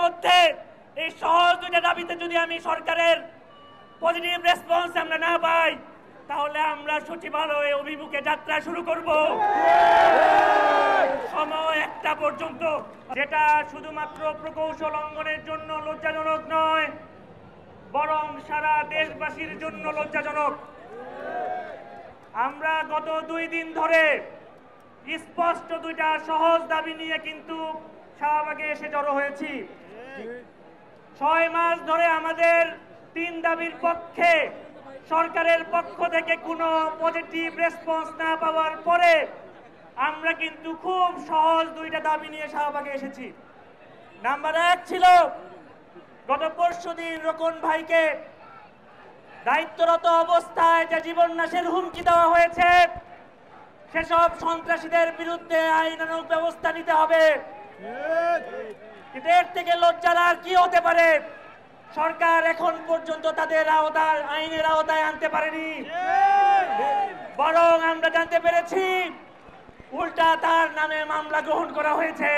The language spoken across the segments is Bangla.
মধ্যে এই সহজ দুইটা দাবিতে যদি আমি সরকারের পজিটিভ রেসপন্স আমরা না পাই, তাহলে আমরা সচিবালয়ে অভিমুখে যাত্রা শুরু করব। সময় 1টা পর্যন্ত, যেটা শুধুমাত্র প্রকৌশল অঙ্গনের জন্য লজ্জাজনক নয়, বরং সারা দেশবাসীর জন্য লজ্জাজনক। আমরা গত 2 দিন ধরে স্পষ্ট 2টা সহজ দাবি নিয়ে কিন্তু শাহবাগে এসে জড়ো হয়েছি। 6 মাস ধরে আমাদের 3 দাবির পক্ষে সরকারের পক্ষ থেকে কোনো পজিটিভ রেসপন্স না পাওয়ার পরে আমরা কিন্তু খুব সহজ 2টা দাবি নিয়ে শাহবাগে এসেছি। নাম্বার 1 ছিল গত পরশুদিন রোকন ভাইকে দায়িত্বরত অবস্থায় যে জীবন নাশের হুমকি দেওয়া হয়েছে, সেসব সন্ত্রাসীদের বিরুদ্ধে আইনানুগ ব্যবস্থা নিতে হবে। এর থেকে লজ্জার আর কি হতে পারে? সরকার এখন পর্যন্ত তাদের আইনের আওতায় আনতে পারেনি, বরং আমরা জানতে পেরেছি উল্টা তার নামে মামলা গ্রহণ করা হয়েছে।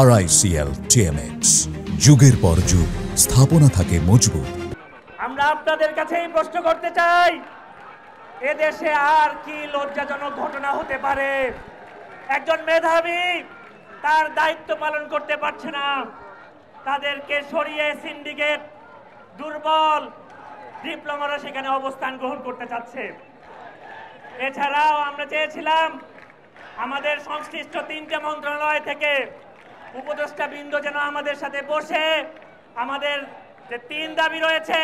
RICL TMX, যুগের পর যুগ স্থাপনা থাকে মজবুত। আমরা আপনাদের কাছেই প্রশ্ন করতে চাই, এদেশে আর কি লজ্জাজনক ঘটনা হতে পারে? একজন মেধাবী তার দায়িত্ব পালন করতে পারছে না, তাদেরকে সরিয়ে সিন্ডিকেট, দুর্বল ডিপ্লোমারা সেখানে অবস্থান গ্রহণ করতে চাচ্ছে। এছাড়াও আমরা চেয়েছিলাম আমাদের সংশ্লিষ্ট 3টে মন্ত্রণালয় থেকে উপদেষ্টা বৃন্দ যেন আমাদের সাথে বসে আমাদের যে 3 দাবি রয়েছে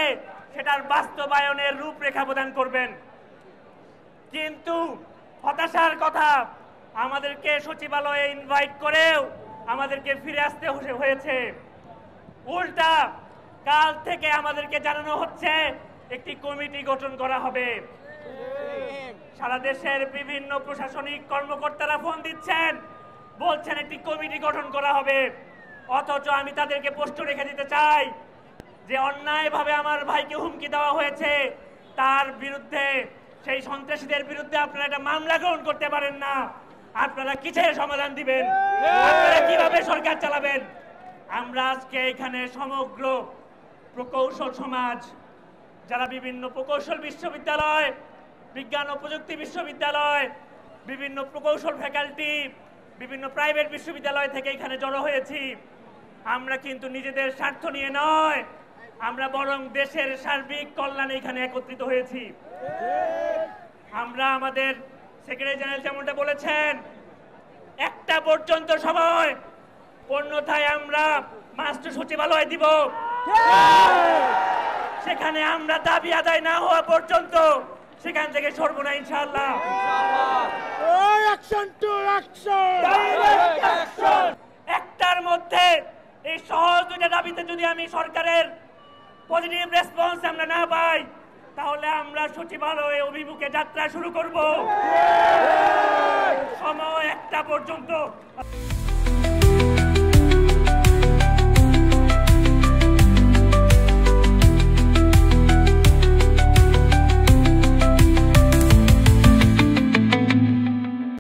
সেটার বাস্তবায়নের রূপরেখা প্রদান করবেন। কিন্তু হতাশার কথা, আমাদেরকে সচিবালয়ে ইনভাইট করেও আমাদেরকে ফিরে আসতে হয়েছে। উল্টা কাল থেকে আমাদেরকে জানানো হচ্ছে একটি কমিটি গঠন করা হবে। সারা দেশের বিভিন্ন প্রশাসনিক কর্মকর্তারা ফোন দিচ্ছেন, বলছেন একটি কমিটি গঠন করা হবে, অথচ আমি তাদেরকে প্রশ্ন রেখে দিতে চাই যে অন্যায়ভাবে আমার ভাইকে হুমকি দেওয়া হয়েছে, তার বিরুদ্ধে, সেই সন্ত্রাসীদের বিরুদ্ধে আপনারা একটা মামলা গ্রহণ করতে পারেন না। আপনারা কিসের সমাধান দিবেন? আপনারা কিভাবে সরকার চালাবেন? আমরা আজকে এখানে সমগ্র প্রকৌশল সমাজ, যারা বিভিন্ন প্রকৌশল বিশ্ববিদ্যালয়, বিজ্ঞান ও প্রযুক্তি বিশ্ববিদ্যালয়, বিভিন্ন প্রকৌশল ফ্যাকাল্টি, বিভিন্ন প্রাইভেট বিশ্ববিদ্যালয় থেকে এখানে জড়ো হয়েছি, আমরা কিন্তু নিজেদের স্বার্থ নিয়ে নয়, আমরা বরং দেশের সার্বিক কল্যাণে এখানে একত্রিত হয়েছি। আমরা আমাদের সেক্রেটারি জেনারেল যেমনটা বলেছেন 1টা পর্যন্ত সময়, অন্যথায় আমরা মাস্টার সচিবালয় দিব। সেখানে আমরা দাবি আদায় না হওয়া পর্যন্ত সেখান থেকে সরব না ইনশাআল্লাহ। 1টার মধ্যে এই সহজ 2টা দাবিতে যদি আমি সরকারের পজিটিভ রেসপন্স আমরা না পাই, তাহলে আমরা সচিবালয়ে অভিমুখে যাত্রা শুরু করব। সময় 1টা পর্যন্ত।